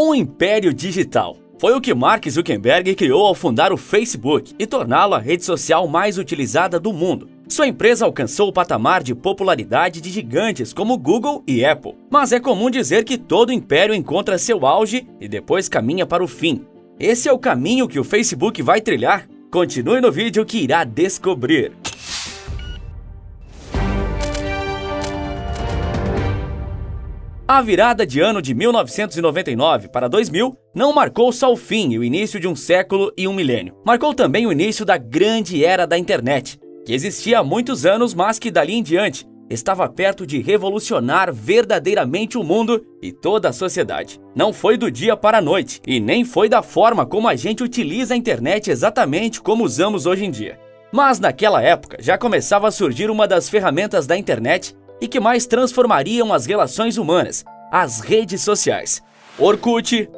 Um império digital. Foi o que Mark Zuckerberg criou ao fundar o Facebook e torná-lo a rede social mais utilizada do mundo. Sua empresa alcançou o patamar de popularidade de gigantes como Google e Apple. Mas é comum dizer que todo império encontra seu auge e depois caminha para o fim. Esse é o caminho que o Facebook vai trilhar? Continue no vídeo que irá descobrir. A virada de ano de 1999 para 2000 não marcou só o fim e o início de um século e um milênio. Marcou também o início da grande era da internet, que existia há muitos anos, mas que dali em diante estava perto de revolucionar verdadeiramente o mundo e toda a sociedade. Não foi do dia para a noite e nem foi da forma como a gente utiliza a internet exatamente como usamos hoje em dia. Mas naquela época já começava a surgir uma das ferramentas da internet e que mais transformariam as relações humanas, as redes sociais. Orkut,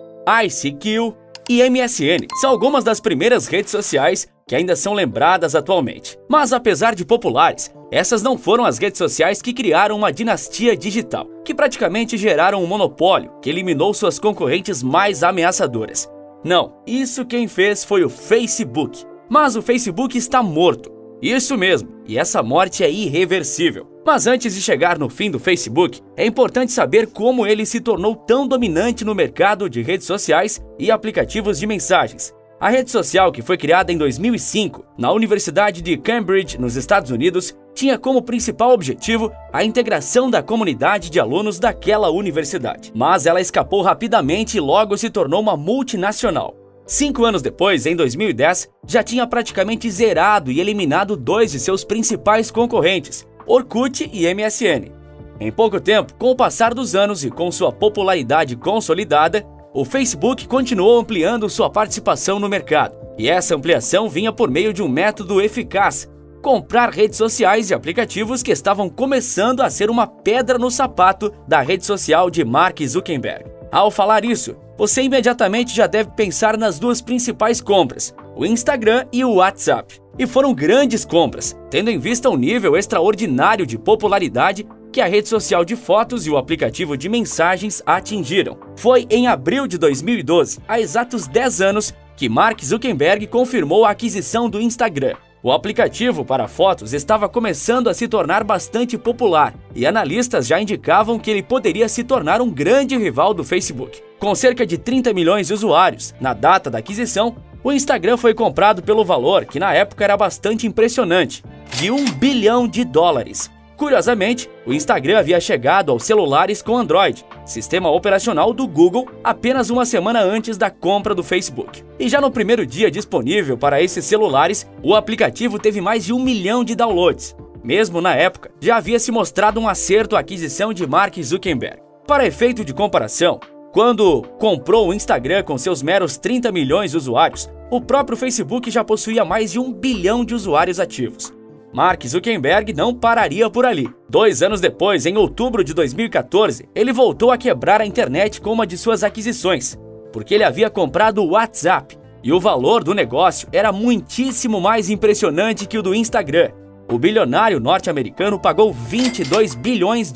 ICQ e MSN são algumas das primeiras redes sociais que ainda são lembradas atualmente. Mas apesar de populares, essas não foram as redes sociais que criaram uma dinastia digital, que praticamente geraram um monopólio que eliminou suas concorrentes mais ameaçadoras. Não, isso quem fez foi o Facebook. Mas o Facebook está morto. Isso mesmo, e essa morte é irreversível. Mas antes de chegar no fim do Facebook, é importante saber como ele se tornou tão dominante no mercado de redes sociais e aplicativos de mensagens. A rede social, que foi criada em 2005 na Universidade de Cambridge, nos Estados Unidos, tinha como principal objetivo a integração da comunidade de alunos daquela universidade. Mas ela escapou rapidamente e logo se tornou uma multinacional. 5 anos depois, em 2010, já tinha praticamente zerado e eliminado 2 de seus principais concorrentes, Orkut e MSN. Em pouco tempo, com o passar dos anos e com sua popularidade consolidada, o Facebook continuou ampliando sua participação no mercado. E essa ampliação vinha por meio de um método eficaz: comprar redes sociais e aplicativos que estavam começando a ser uma pedra no sapato da rede social de Mark Zuckerberg. Ao falar isso, você imediatamente já deve pensar nas 2 principais compras, o Instagram e o WhatsApp. E foram grandes compras, tendo em vista o nível extraordinário de popularidade que a rede social de fotos e o aplicativo de mensagens atingiram. Foi em abril de 2012, há exatos 10 anos, que Mark Zuckerberg confirmou a aquisição do Instagram. O aplicativo para fotos estava começando a se tornar bastante popular e analistas já indicavam que ele poderia se tornar um grande rival do Facebook. Com cerca de 30 milhões de usuários na data da aquisição, o Instagram foi comprado pelo valor, que na época era bastante impressionante, de $1 bilhão. Curiosamente, o Instagram havia chegado aos celulares com Android, sistema operacional do Google, apenas uma semana antes da compra do Facebook. E já no primeiro dia disponível para esses celulares, o aplicativo teve mais de 1 milhão de downloads. Mesmo na época, já havia se mostrado um acerto a aquisição de Mark Zuckerberg. Para efeito de comparação, quando comprou o Instagram com seus meros 30 milhões de usuários, o próprio Facebook já possuía mais de 1 bilhão de usuários ativos. Mark Zuckerberg não pararia por ali. 2 anos depois, em outubro de 2014, ele voltou a quebrar a internet com uma de suas aquisições, porque ele havia comprado o WhatsApp, e o valor do negócio era muitíssimo mais impressionante que o do Instagram. O bilionário norte-americano pagou $22 bilhões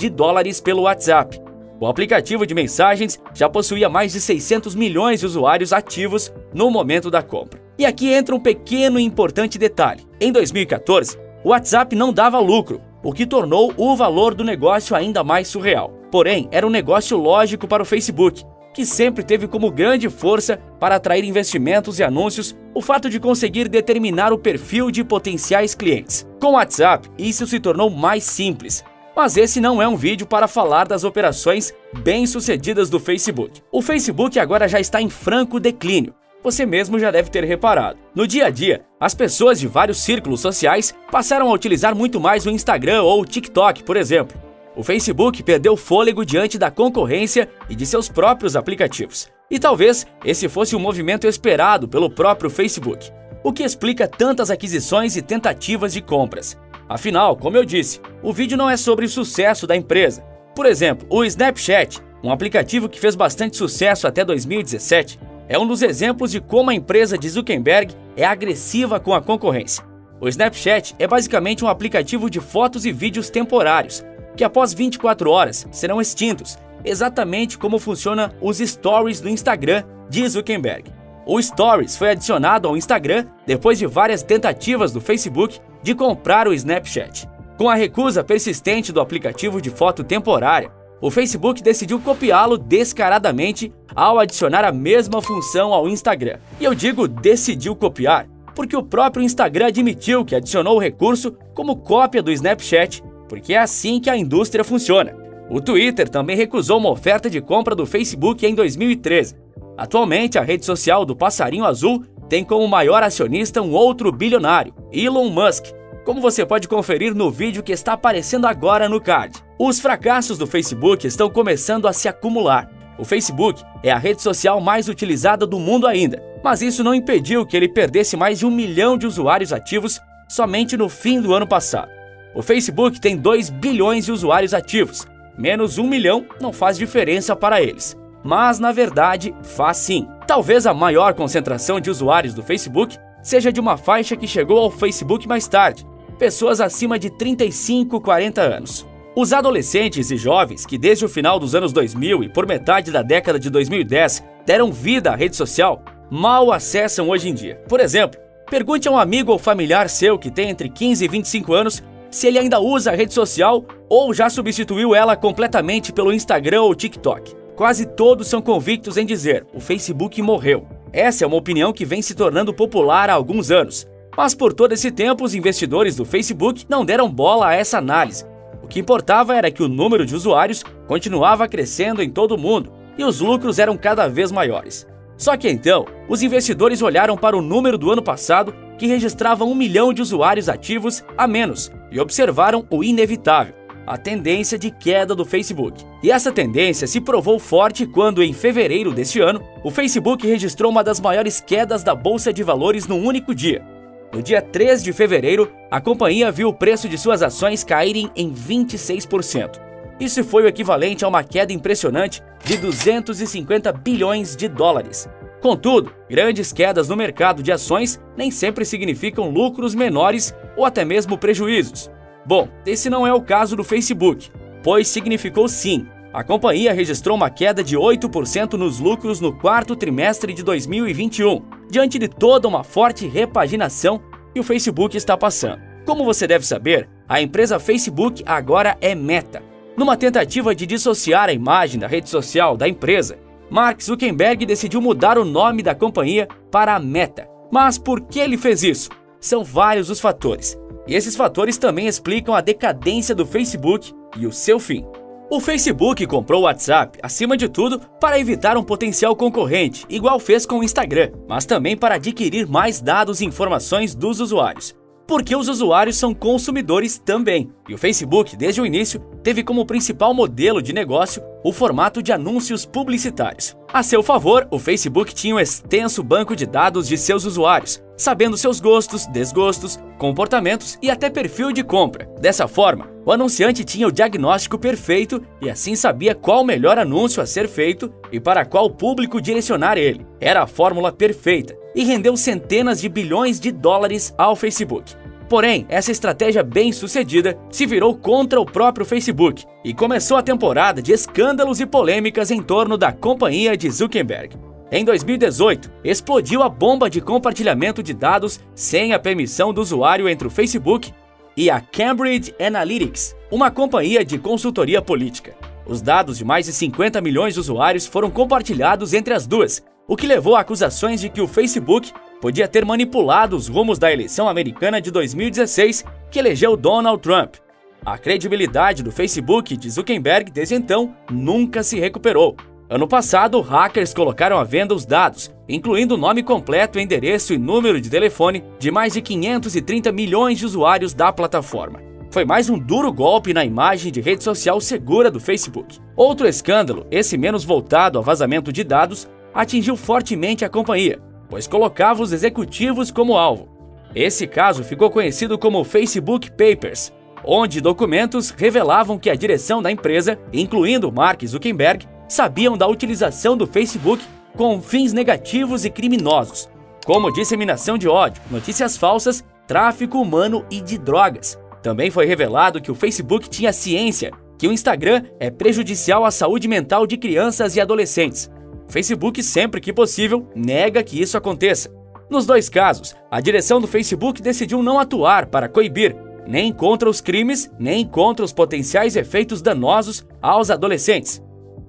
pelo WhatsApp. O aplicativo de mensagens já possuía mais de 600 milhões de usuários ativos no momento da compra. E aqui entra um pequeno e importante detalhe. Em 2014, o WhatsApp não dava lucro, o que tornou o valor do negócio ainda mais surreal. Porém, era um negócio lógico para o Facebook, que sempre teve como grande força para atrair investimentos e anúncios o fato de conseguir determinar o perfil de potenciais clientes. Com o WhatsApp, isso se tornou mais simples. Mas esse não é um vídeo para falar das operações bem-sucedidas do Facebook. O Facebook agora já está em franco declínio. Você mesmo já deve ter reparado. No dia a dia, as pessoas de vários círculos sociais passaram a utilizar muito mais o Instagram ou o TikTok, por exemplo. O Facebook perdeu fôlego diante da concorrência e de seus próprios aplicativos. E talvez esse fosse um movimento esperado pelo próprio Facebook, o que explica tantas aquisições e tentativas de compras. Afinal, como eu disse, o vídeo não é sobre o sucesso da empresa. Por exemplo, o Snapchat, um aplicativo que fez bastante sucesso até 2017, é um dos exemplos de como a empresa de Zuckerberg é agressiva com a concorrência. O Snapchat é basicamente um aplicativo de fotos e vídeos temporários, que após 24 horas serão extintos exatamente como funciona os Stories do Instagram, diz Zuckerberg. O Stories foi adicionado ao Instagram depois de várias tentativas do Facebook de comprar o Snapchat. Com a recusa persistente do aplicativo de foto temporária, o Facebook decidiu copiá-lo descaradamente ao adicionar a mesma função ao Instagram. E eu digo decidiu copiar, porque o próprio Instagram admitiu que adicionou o recurso como cópia do Snapchat, porque é assim que a indústria funciona. O Twitter também recusou uma oferta de compra do Facebook em 2013. Atualmente, a rede social do passarinho azul tem como maior acionista um outro bilionário, Elon Musk, como você pode conferir no vídeo que está aparecendo agora no card. Os fracassos do Facebook estão começando a se acumular. O Facebook é a rede social mais utilizada do mundo ainda, mas isso não impediu que ele perdesse mais de 1 milhão de usuários ativos somente no fim do ano passado. O Facebook tem 2 bilhões de usuários ativos, menos 1 milhão não faz diferença para eles. Mas, na verdade, faz sim. Talvez a maior concentração de usuários do Facebook seja de uma faixa que chegou ao Facebook mais tarde, pessoas acima de 35, 40 anos. Os adolescentes e jovens que desde o final dos anos 2000 e por metade da década de 2010 deram vida à rede social, mal acessam hoje em dia. Por exemplo, pergunte a um amigo ou familiar seu que tem entre 15 e 25 anos se ele ainda usa a rede social ou já substituiu ela completamente pelo Instagram ou TikTok. Quase todos são convictos em dizer: o Facebook morreu. Essa é uma opinião que vem se tornando popular há alguns anos. Mas por todo esse tempo, os investidores do Facebook não deram bola a essa análise. O que importava era que o número de usuários continuava crescendo em todo o mundo e os lucros eram cada vez maiores. Só que então, os investidores olharam para o número do ano passado, que registrava 1 milhão de usuários ativos a menos, e observaram o inevitável: a tendência de queda do Facebook. E essa tendência se provou forte quando, em fevereiro deste ano, o Facebook registrou uma das maiores quedas da Bolsa de Valores num único dia. No dia 3 de fevereiro, a companhia viu o preço de suas ações caírem em 26%. Isso foi o equivalente a uma queda impressionante de 250 bilhões de dólares. Contudo, grandes quedas no mercado de ações nem sempre significam lucros menores ou até mesmo prejuízos. Bom, esse não é o caso do Facebook, pois significou sim. A companhia registrou uma queda de 8% nos lucros no quarto trimestre de 2021, diante de toda uma forte repaginação que o Facebook está passando. Como você deve saber, a empresa Facebook agora é Meta. Numa tentativa de dissociar a imagem da rede social da empresa, Mark Zuckerberg decidiu mudar o nome da companhia para a Meta. Mas por que ele fez isso? São vários os fatores. E esses fatores também explicam a decadência do Facebook e o seu fim. O Facebook comprou o WhatsApp, acima de tudo, para evitar um potencial concorrente, igual fez com o Instagram, mas também para adquirir mais dados e informações dos usuários. Porque os usuários são consumidores também, e o Facebook, desde o início, teve como principal modelo de negócio o formato de anúncios publicitários. A seu favor, o Facebook tinha um extenso banco de dados de seus usuários, sabendo seus gostos, desgostos, comportamentos e até perfil de compra. Dessa forma, o anunciante tinha o diagnóstico perfeito e assim sabia qual o melhor anúncio a ser feito e para qual público direcionar ele. Era a fórmula perfeita e rendeu centenas de bilhões de dólares ao Facebook. Porém, essa estratégia bem-sucedida se virou contra o próprio Facebook e começou a temporada de escândalos e polêmicas em torno da companhia de Zuckerberg. Em 2018, explodiu a bomba de compartilhamento de dados sem a permissão do usuário entre o Facebook e a Cambridge Analytica, uma companhia de consultoria política. Os dados de mais de 50 milhões de usuários foram compartilhados entre as duas, o que levou a acusações de que o Facebook podia ter manipulado os rumos da eleição americana de 2016, que elegeu Donald Trump. A credibilidade do Facebook de Zuckerberg desde então nunca se recuperou. Ano passado, hackers colocaram à venda os dados, incluindo o nome completo, endereço e número de telefone de mais de 530 milhões de usuários da plataforma. Foi mais um duro golpe na imagem de rede social segura do Facebook. Outro escândalo, esse menos voltado a vazamento de dados, atingiu fortemente a companhia, pois colocava os executivos como alvo. Esse caso ficou conhecido como Facebook Papers, onde documentos revelavam que a direção da empresa, incluindo Mark Zuckerberg, sabiam da utilização do Facebook com fins negativos e criminosos, como disseminação de ódio, notícias falsas, tráfico humano e de drogas. Também foi revelado que o Facebook tinha ciência que o Instagram é prejudicial à saúde mental de crianças e adolescentes. O Facebook, sempre que possível, nega que isso aconteça. Nos dois casos, a direção do Facebook decidiu não atuar para coibir, nem contra os crimes, nem contra os potenciais efeitos danosos aos adolescentes.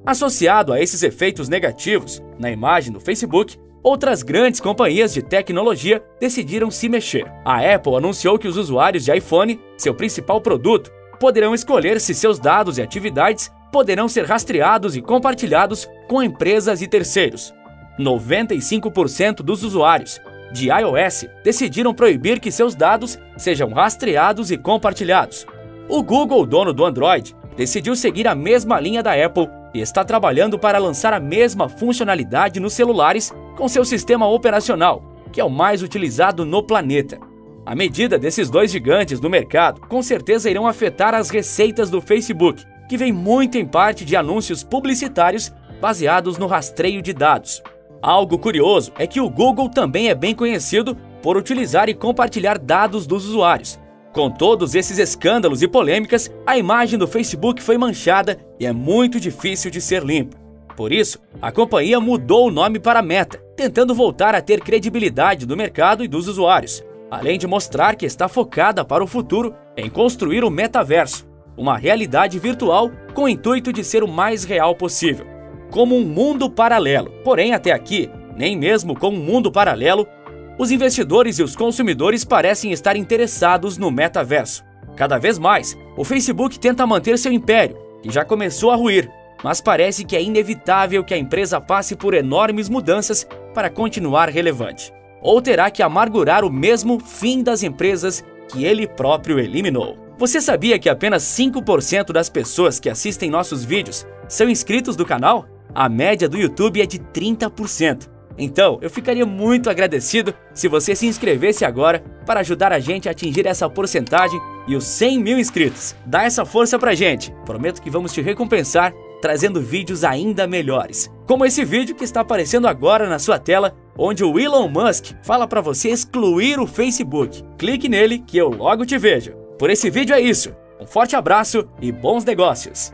Associado a esses efeitos negativos na imagem do Facebook, outras grandes companhias de tecnologia decidiram se mexer. A Apple anunciou que os usuários de iPhone, seu principal produto, poderão escolher se seus dados e atividades poderão ser rastreados e compartilhados com empresas e terceiros. 95% dos usuários de iOS decidiram proibir que seus dados sejam rastreados e compartilhados. O Google, dono do Android, decidiu seguir a mesma linha da Apple e está trabalhando para lançar a mesma funcionalidade nos celulares com seu sistema operacional, que é o mais utilizado no planeta. A medida desses dois gigantes do mercado com certeza irão afetar as receitas do Facebook, que vem muito em parte de anúncios publicitários baseados no rastreio de dados. Algo curioso é que o Google também é bem conhecido por utilizar e compartilhar dados dos usuários. Com todos esses escândalos e polêmicas, a imagem do Facebook foi manchada e é muito difícil de ser limpa. Por isso, a companhia mudou o nome para Meta, tentando voltar a ter credibilidade do mercado e dos usuários, além de mostrar que está focada para o futuro em construir o metaverso, uma realidade virtual com o intuito de ser o mais real possível, como um mundo paralelo. Porém, até aqui, nem mesmo com um mundo paralelo, os investidores e os consumidores parecem estar interessados no metaverso. Cada vez mais, o Facebook tenta manter seu império, que já começou a ruir, mas parece que é inevitável que a empresa passe por enormes mudanças para continuar relevante. Ou terá que amargurar o mesmo fim das empresas que ele próprio eliminou. Você sabia que apenas 5% das pessoas que assistem nossos vídeos são inscritos do canal? A média do YouTube é de 30%. Então, eu ficaria muito agradecido se você se inscrevesse agora para ajudar a gente a atingir essa porcentagem e os 100 mil inscritos. Dá essa força pra gente. Prometo que vamos te recompensar trazendo vídeos ainda melhores. Como esse vídeo que está aparecendo agora na sua tela, onde o Elon Musk fala para você excluir o Facebook. Clique nele que eu logo te vejo. Por esse vídeo é isso. Um forte abraço e bons negócios!